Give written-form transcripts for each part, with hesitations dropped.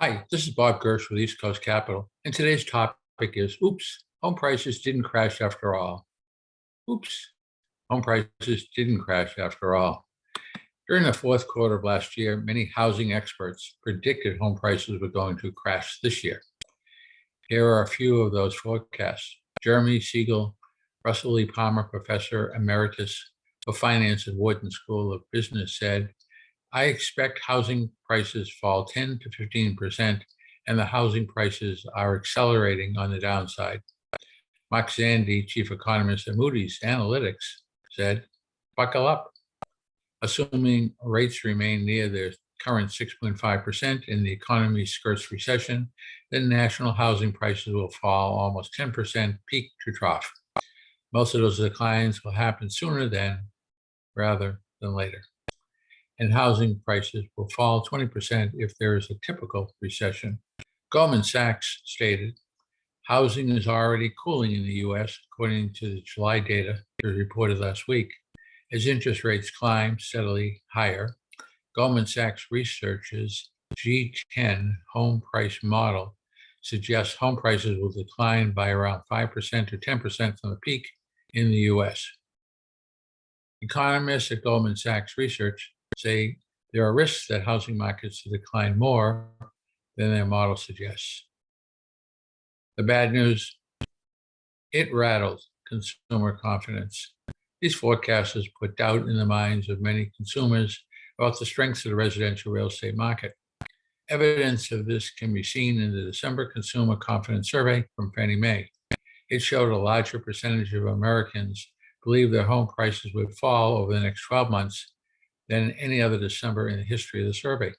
Hi, this is Bob Gersh with East Coast Capital, and today's topic is oops, home prices didn't crash after all. Oops, home prices didn't crash after all. During the fourth quarter of last year, many housing experts predicted home prices were going to crash this year. Here are a few of those forecasts. Jeremy Siegel, Russell E. Palmer Professor Emeritus of Finance at Wharton School of Business, said, I expect housing prices fall 10 to 15%, and the housing prices are accelerating on the downside. Mark Zandi, chief economist at Moody's Analytics, said, buckle up. Assuming rates remain near their current 6.5% and the economy skirts recession, then national housing prices will fall almost 10% peak to trough. Most of those declines will happen sooner rather than later. And housing prices will fall 20% if there is a typical recession. Goldman Sachs stated, housing is already cooling in the US, according to the July data reported last week. As interest rates climb steadily higher, Goldman Sachs Research's G10 home price model suggests home prices will decline by around 5% to 10% from the peak in the US. Economists at Goldman Sachs Research say there are risks that housing markets will decline more than their model suggests. The bad news, it rattled consumer confidence. These forecasters put doubt in the minds of many consumers about the strengths of the residential real estate market. Evidence of this can be seen in the December Consumer Confidence Survey from Fannie Mae. It showed a larger percentage of Americans believe their home prices would fall over the next 12 months than any other December in the history of the survey.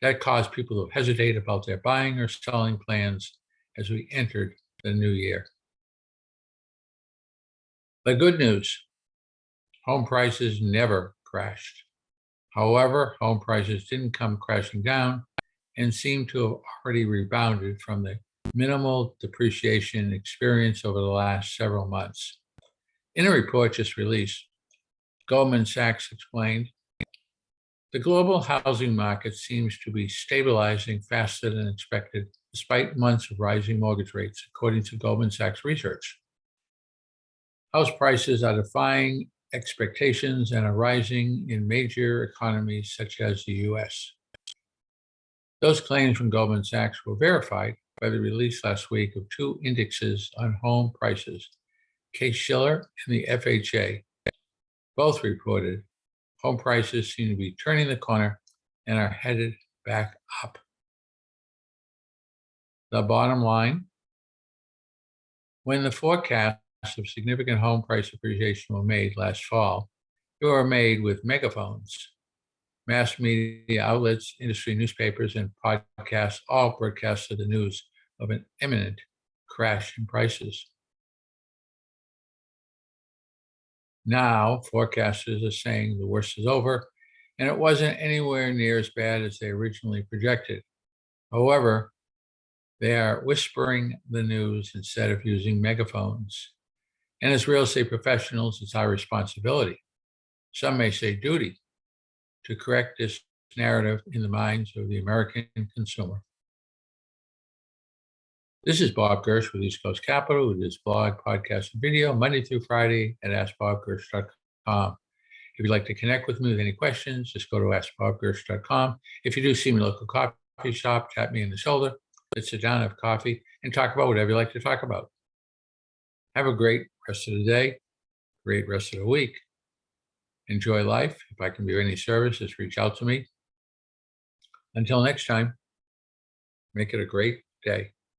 That caused people to hesitate about their buying or selling plans as we entered the new year. The good news, home prices never crashed. However, home prices didn't come crashing down and seem to have already rebounded from the minimal depreciation experienced over the last several months. In a report just released, Goldman Sachs explained, the global housing market seems to be stabilizing faster than expected, despite months of rising mortgage rates, according to Goldman Sachs research. House prices are defying expectations and are rising in major economies such as the US. Those claims from Goldman Sachs were verified by the release last week of two indexes on home prices, Case-Shiller and the FHA. Both reported home prices seem to be turning the corner and are headed back up. The bottom line, when the forecasts of significant home price appreciation were made last fall, they were made with megaphones. Mass media outlets, industry newspapers, and podcasts all broadcasted the news of an imminent crash in prices. Now, forecasters are saying the worst is over, and it wasn't anywhere near as bad as they originally projected. However, they are whispering the news instead of using megaphones. And as real estate professionals, it's our responsibility, some may say duty, to correct this narrative in the minds of the American consumer. This is Bob Gersh with East Coast Capital, with this blog, podcast, and video, Monday through Friday at AskBobGersh.com. If you'd like to connect with me with any questions, just go to AskBobGersh.com. If you do see me in a local coffee shop, tap me in the shoulder, let's sit down, have coffee, and talk about whatever you like to talk about. Have a great rest of the day, great rest of the week. Enjoy life. If I can be of any service, just reach out to me. Until next time, make it a great day.